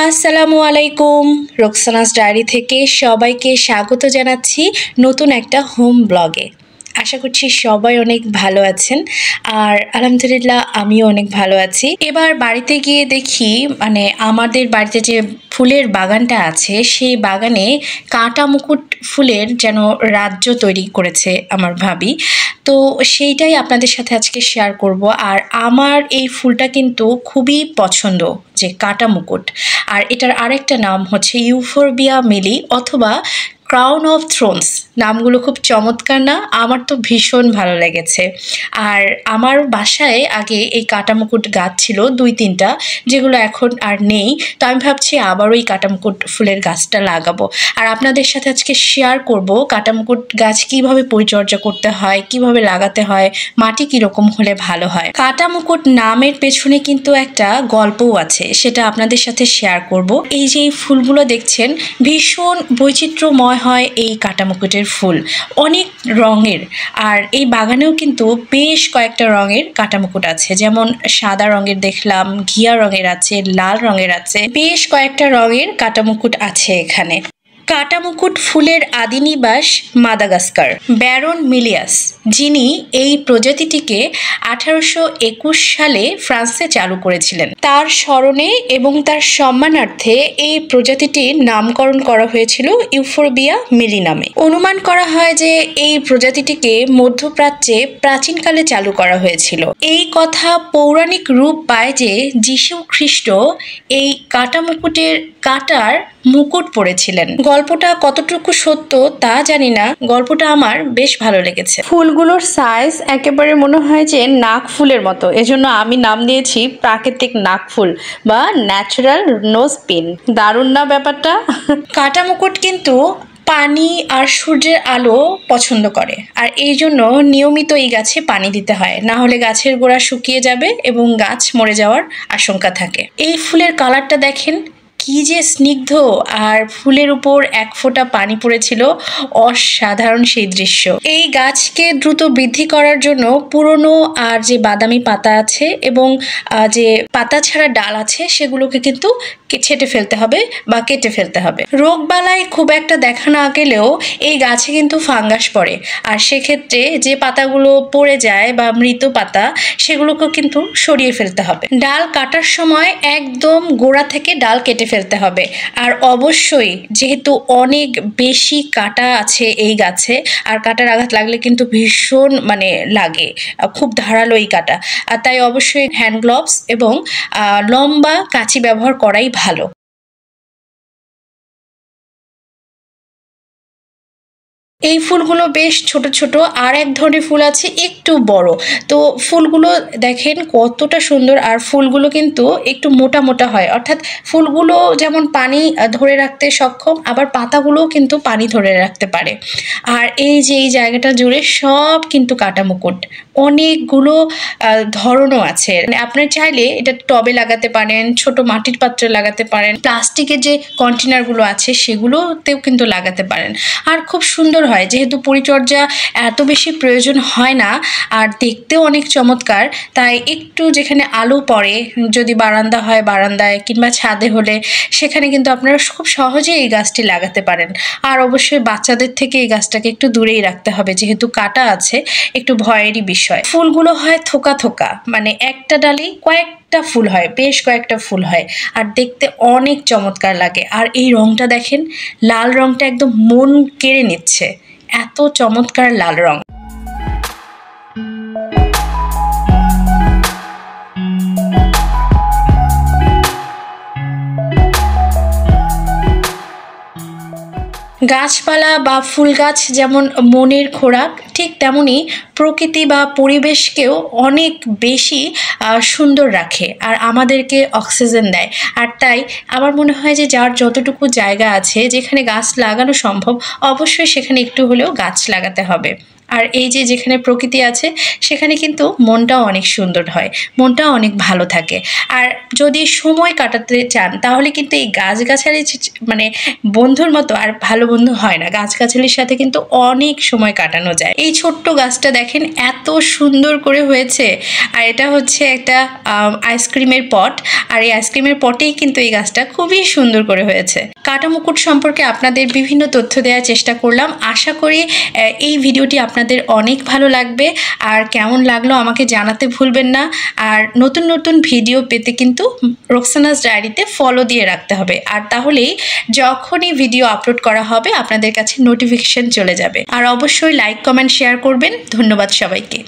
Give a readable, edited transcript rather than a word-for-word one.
আসসালামু আলাইকুম। Roksana's diary থেকে সবাইকে স্বাগত জানাচ্ছি নতুন একটা হোম ব্লগে। আশা করছি সবাই অনেক ভালো আছেন, আর আলহামদুলিল্লাহ আমিও অনেক ভালো আছি। এবার বাড়িতে গিয়ে দেখি আমাদের বাড়িতে যে ফুলের বাগানটা আছে সেই বাগানে কাঁটা মুকুট ফুলের যেন রাজ্য তৈরি করেছে আমার ভাবি। তো সেইটাই আপনাদের সাথে আজকে শেয়ার করব। আর আমার এই ফুলটা কিন্তু খুবই পছন্দ, যে কাঁটা মুকুট। আর এটার আরেকটা নাম হচ্ছে ইউফোরবিয়া মিলি অথবা ক্রাউন অফ থ্রোনস। নামগুলো খুব চমৎকার না? আমার তো ভীষণ ভালো লেগেছে। আর আমার বাসায় আগে এই কাঁটা মুকুট গাছ ছিল 2-3টা, যেগুলো এখন আর নেই। তো আমি ভাবছি আবারও এই কাঁটা মুকুট ফুলের গাছটা লাগাবো, আর আপনাদের সাথে আজকে শেয়ার করব কাঁটা মুকুট গাছ কিভাবে পরিচর্যা করতে হয়, কিভাবে লাগাতে হয়, মাটি কিরকম হলে ভালো হয়। কাঁটা মুকুট নামের পেছনে কিন্তু একটা গল্পও আছে, সেটা আপনাদের সাথে শেয়ার করব। এই যে এই ফুলগুলো দেখছেন, ভীষণ বৈচিত্র্যময় হয় এই কাঁটা মুকুটের ফুল, অনেক রঙের। আর এই বাগানেও কিন্তু বেশ কয়েকটা রঙের কাঁটা মুকুট আছে, যেমন সাদা রঙের দেখলাম, ঘিয়া রঙের আছে, লাল রঙের আছে, বেশ কয়েকটা রঙের কাঁটা মুকুট আছে এখানে। কাঁটা মুকুট ফুলের আদি নিবাস মাদাগাস্কার। ব্যারন মিলিয়াস, যিনি এই প্রজাতিটিকে 1821 সালে ফ্রান্সে চালু করেছিলেন, তার স্মরণে এবং তার সম্মানার্থে এই প্রজাতিটির নামকরণ করা হয়েছিল ইউফোরবিয়া মিলি নামে। অনুমান করা হয় যে এই প্রজাতিটিকে মধ্যপ্রাচ্যে প্রাচীনকালে চালু করা হয়েছিল। এই কথা পৌরাণিক রূপ পায় যে যীশু খ্রিস্ট এই কাঁটা মুকুটের কাঁটার মুকুট পরেছিলেন। গল্পটা কতটুকু সত্য তা জানি না, গল্পটা আমার বেশ ভালো লেগেছে। ফুলগুলোর সাইজ একেবারে মনে হয় যে নাক ফুলের মতো, এজন্য আমি নাম দিয়েছি প্রাকৃতিক নাক ফুল বা ন্যাচারাল নোজ পিন। দারুণ না ব্যাপারটা? কাঁটা মুকুট কিন্তু পানি আর সূর্যের আলো পছন্দ করে, আর এই জন্য নিয়মিত এই গাছে পানি দিতে হয়, না হলে গাছের গোড়া শুকিয়ে যাবে এবং গাছ মরে যাওয়ার আশঙ্কা থাকে। এই ফুলের কালারটা দেখেন, কি যে স্নিগ্ধ, আর ফুলের উপর এক ফোঁটা পানি পড়েছিল, অসাধারণ সেই দৃশ্য। এই গাছকে দ্রুত বৃদ্ধি করার জন্য পুরনো আর যে বাদামি পাতা আছে এবং যে পাতা ছাড়া ডাল আছে সেগুলোকে কিন্তু ছেটে ফেলতে হবে বা কেটে ফেলতে হবে। রোগ বালাই খুব একটা দেখা না গেলেও এই গাছে কিন্তু ফাঙ্গাস পড়ে, আর সেক্ষেত্রে যে পাতাগুলো পড়ে যায় বা মৃত পাতা, সেগুলোকে কিন্তু সরিয়ে ফেলতে হবে। ডাল কাটার সময় একদম গোড়া থেকে ডাল কেটে ফেলতে হবে। আর অবশ্যই, যেহেতু অনেক বেশি কাটা আছে এই গাছে, আর কাটার আঘাত লাগলে কিন্তু ভীষণ লাগে, খুব ধারালো এই কাটা, আর তাই অবশ্যই হ্যান্ড গ্লোভস এবং লম্বা কাঁচি ব্যবহার করাই ভালো। এই ফুলগুলো বেশ ছোট ছোট, আর এক ধরনের ফুল আছে একটু বড়। তো ফুলগুলো দেখেন কতটা সুন্দর, আর ফুলগুলো কিন্তু একটু মোটা মোটা হয়, অর্থাৎ ফুলগুলো যেমন পানি ধরে রাখতে সক্ষম, আবার পাতাগুলোও কিন্তু পানি ধরে রাখতে পারে। আর এই যে এই জায়গাটা জুড়ে সব কিন্তু কাঁটা মুকুট, অনেকগুলো ধরনও আছে। আপনার চাইলে এটা টবে লাগাতে পারেন, ছোট মাটির পাত্রে লাগাতে পারেন, প্লাস্টিকের যে কন্টেনারগুলো আছে সেগুলোতেও কিন্তু লাগাতে পারেন। আর খুব সুন্দর হয়, যেহেতু পরিচর্যা এত বেশি প্রয়োজন হয় না, আর দেখতেও অনেক চমৎকার। তাই একটু যেখানে আলো পড়ে, যদি বারান্দা হয় বারান্দায়, কিংবা ছাদে হলে সেখানে কিন্তু আপনারা খুব সহজেই এই গাছটি লাগাতে পারেন। আর অবশ্যই বাচ্চাদের থেকে এই গাছটাকে একটু দূরেই রাখতে হবে, যেহেতু কাটা আছে, একটু ভয়েরই বিষয়। ফুলগুলো হয় থোকা থোকা, একটা ডালি কয়েকটা ফুল হয়, বেশ কয়েকটা ফুল হয়, আর দেখতে অনেক চমৎকার লাগে। আর এই রংটা দেখেন, লাল রংটা একদম মন কেড়ে নিচ্ছে, এত চমৎকার লাল রং। গাছপালা বা ফুল গাছ যেমন মনের খোরাক, ঠিক তেমনি প্রকৃতি বা পরিবেশকেও অনেক বেশি সুন্দর রাখে, আর আমাদেরকে অক্সিজেন দেয়। আর তাই আমার মনে হয় যে যার যতটুকু জায়গা আছে, যেখানে গাছ লাগানো সম্ভব, অবশ্যই সেখানে একটু হলেও গাছ লাগাতে হবে। আর এই যে যেখানে প্রকৃতি আছে সেখানে কিন্তু মনটাও অনেক সুন্দর হয়, মনটাও অনেক ভালো থাকে। আর যদি সময় কাটাতে চান তাহলে কিন্তু এই গাছগাছালি মানে বন্ধুর মতো আর ভালো বন্ধু হয় না। গাছগাছালির সাথে কিন্তু অনেক সময় কাটানো যায়। এই ছোট্ট গাছটা দেখেন এত সুন্দর করে হয়েছে। আর এটা হচ্ছে একটা আইসক্রিমের পট, আর এই আইসক্রিমের পটেই কিন্তু এই গাছটা খুবই সুন্দর করে হয়েছে। কাটা মুকুট সম্পর্কে আপনাদের বিভিন্ন তথ্য দেওয়ার চেষ্টা করলাম। আশা করি এই ভিডিওটি আপনাদের অনেক ভালো লাগবে। আর কেমন লাগলো আমাকে জানাতে ভুলবেন না। আর নতুন নতুন ভিডিও পেতে কিন্তু রোকসানাস ডায়েরিতে ফলো দিয়ে রাখতে হবে, আর তাহলেই যখনই ভিডিও আপলোড করা হবে আপনাদের কাছে নোটিফিকেশন চলে যাবে। আর অবশ্যই লাইক, কমেন্ট, শেয়ার করবেন। ধন্যবাদ সবাইকে।